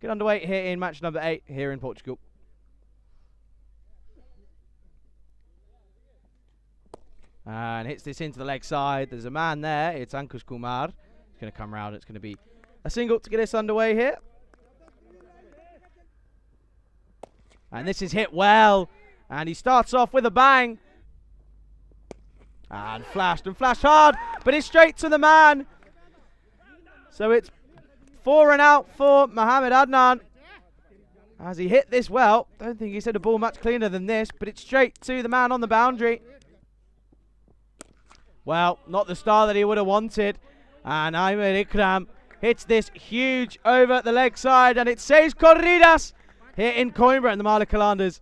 get underway here in match number 8 here in Portugal. And hits this into the leg side. There's a man there. It's Ankush Kumar. It's going to come round. It's going to be a single to get us underway here. And this is hit well. And he starts off with a bang. And flashed hard. But it's straight to the man. So it's 4 and out for Mohamed Adnan. As he hit this well. Don't think he's hit a ball much cleaner than this. But it's straight to the man on the boundary. Well, not the style that he would have wanted. And Ahmed Ikram hits this huge over the leg side. And it's 6 corridas here in Coimbra and the Malacalanders.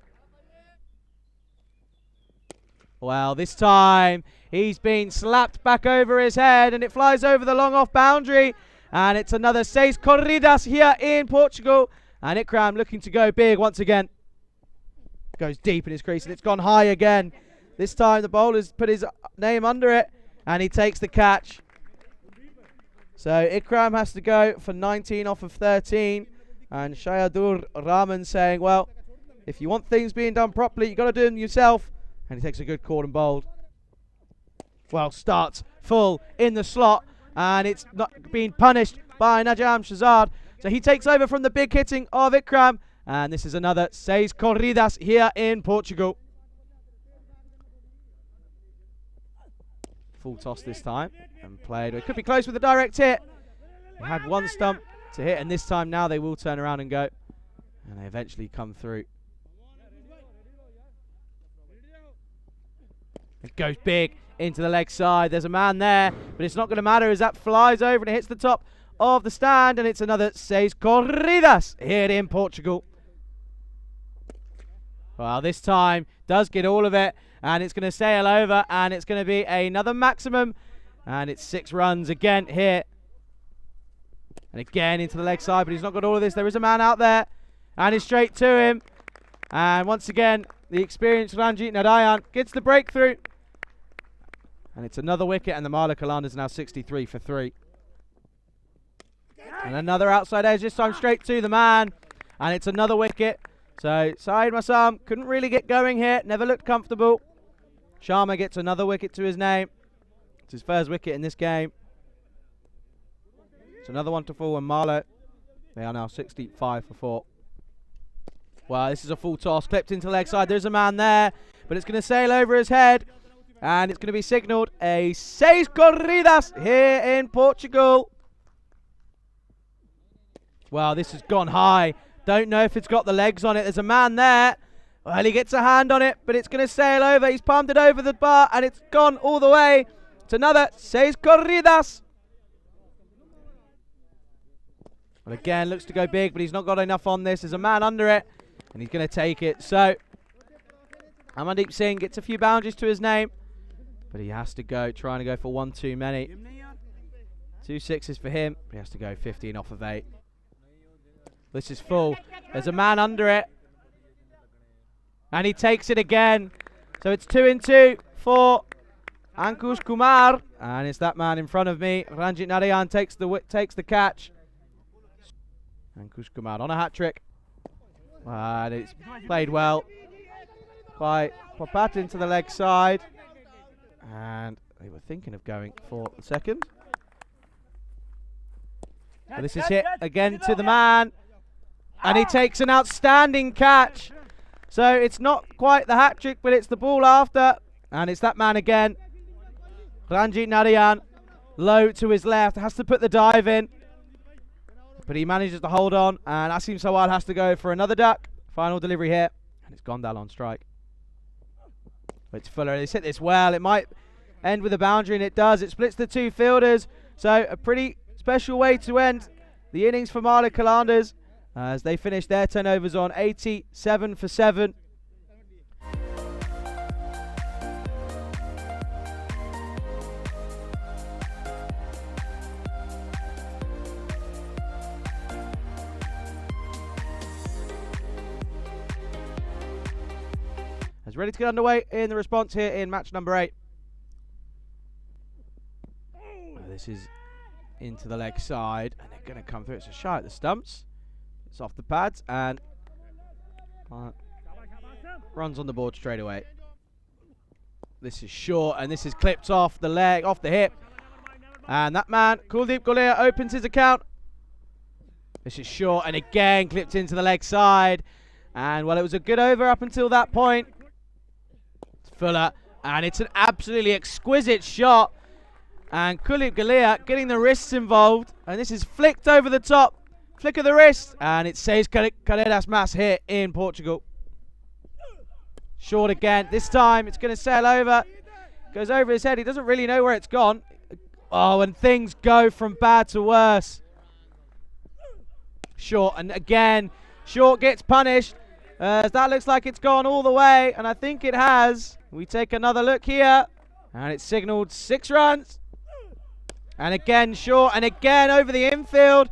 Well, this time he's been slapped back over his head. And it flies over the long off boundary. And it's another 6 corridas here in Portugal. And Ikram looking to go big once again. Goes deep in his crease and it's gone high again. This time the bowler's put his name under it. And he takes the catch. So Ikram has to go for 19 off of 13. And Shayadur Rahman saying, well, if you want things being done properly, you've got to do them yourself. And he takes a good call and bowled. Well, starts full in the slot. And it's not being punished by Najam Shazad. So he takes over from the big hitting of Ikram. And this is another 6 corridas here in Portugal. Full toss this time and played. It could be close with a direct hit. He had one stump to hit, and this time now they will turn around and go. And they eventually come through. It goes big into the leg side. There's a man there, but it's not going to matter as that flies over and it hits the top of the stand, and it's another 6 corridas here in Portugal. Well, this time does get all of it. And it's going to sail over, and it's going to be another maximum. And it's 6 runs again here. And again into the leg side, but he's not got all of this. There is a man out there, and he's straight to him. And once again, the experienced Ranjit Narayan gets the breakthrough. And it's another wicket, and the Malacalanders now 63 for 3. And another outside edge, this time straight to the man. And it's another wicket. So Saeed Masam couldn't really get going here, never looked comfortable. Sharma gets another wicket to his name. It's his first wicket in this game. It's another one to fall, and Marlow, they are now 65 for 4. Well, this is a full toss, clipped into the leg side. There's a man there, but it's going to sail over his head, and it's going to be signalled a 6 corridas here in Portugal. Well, this has gone high. Don't know if it's got the legs on it. There's a man there. Well, he gets a hand on it, but it's going to sail over. He's palmed it over the bar, and it's gone all the way. It's another 6 corridas. Well, again, looks to go big, but he's not got enough on this. There's a man under it, and he's going to take it. So, Amandeep Singh gets a few boundaries to his name, but he has to go, trying to go for 1 too many. 2 sixes for him. He has to go 15 off of 8. This is full. There's a man under it. And he takes it again. So it's 2 and 2 for Ankush Kumar. And it's that man in front of me. Ranjit Narayan takes the catch. Ankush Kumar on a hat-trick. And it's played well by Popat into the leg side. And they were thinking of going for the second. But this is hit again to the man. And he takes an outstanding catch. So it's not quite the hat-trick, but it's the ball after. And it's that man again. Ranjit Narayan, low to his left, has to put the dive in. But he manages to hold on. And Asim Sawal has to go for another duck. Final delivery here. And it's Gondal on strike. It's Fuller. He's hit this well. It might end with a boundary, and it does. It splits the 2 fielders. So a pretty special way to end the innings for Malacalanders, as they finish their 10 overs on 87 for 7. As ready to get underway in the response here in match number 8. This is into the leg side, and they're going to come through. It's a shy at the stumps. It's off the pads and runs on the board straight away. This is short and this is clipped off the leg, off the hip. And that man, Kuldeep Golia, opens his account. This is short and again clipped into the leg side. And well, it was a good over up until that point. It's Fuller, and it's an absolutely exquisite shot. And Kuldeep Golia getting the wrists involved. And this is flicked over the top. Flick of the wrist. And it saves Carreras Mas here in Portugal. Short again. This time it's going to sail over. Goes over his head. He doesn't really know where it's gone. Oh, and things go from bad to worse. Short, and again, short gets punished. That looks like it's gone all the way, and I think it has. We take another look here, and it's signalled 6 runs. And again, short, and again over the infield.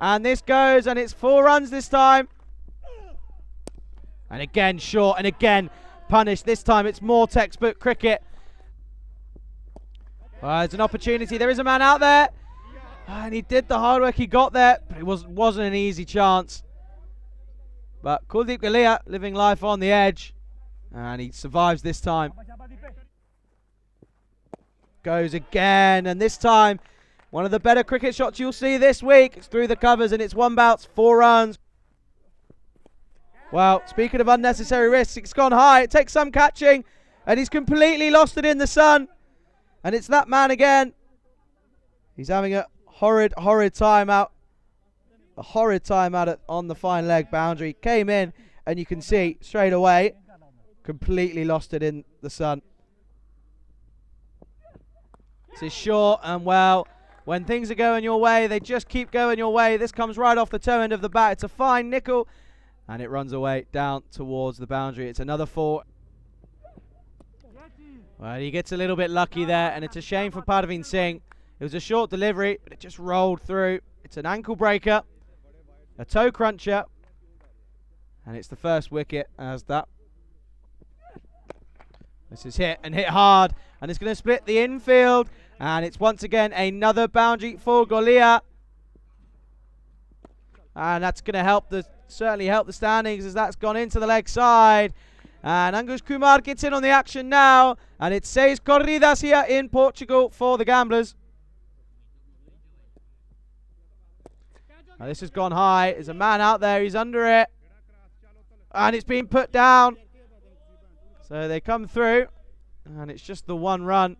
And this goes, and it's 4 runs this time. And again, short, and again, punished. This time it's more textbook cricket. Well, there's an opportunity. There is a man out there. And he did the hard work. He got there, but it wasn't an easy chance. But Kuldeep Golia living life on the edge. And he survives this time. Goes again. And this time, one of the better cricket shots you'll see this week. It's through the covers and it's 1 bounce, 4 runs. Well, speaking of unnecessary risks, it's gone high. It takes some catching. And he's completely lost it in the sun. And it's that man again. He's having a horrid time out. A horrid time out on the fine leg boundary. Came in, and you can see straight away, completely lost it in the sun. This is short, and well, when things are going your way, they just keep going your way. This comes right off the toe end of the bat. It's a fine nickel, and it runs away down towards the boundary. It's another 4. Well, he gets a little bit lucky there, and it's a shame for Parveen Singh. It was a short delivery, but it just rolled through. It's an ankle breaker, a toe cruncher, and it's the first wicket as that. This is hit and hit hard, and it's going to split the infield, and it's once again another boundary for Golia. And that's going to certainly help the standings as that's gone into the leg side. And Angus Kumar gets in on the action now. And it says corridas here in Portugal for the Gamblers. Now this has gone high. There's a man out there. He's under it. And it's been put down. So they come through. And it's just the 1 run.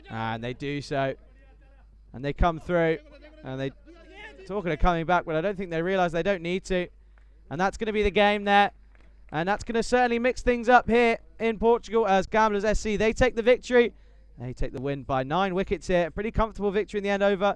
And they do so. And they come through. And they talking of coming back, but I don't think they realise they don't need to. And that's going to be the game there. And that's going to certainly mix things up here in Portugal as Gamblers SC, they take the victory. They take the win by 9 wickets here. A pretty comfortable victory in the end over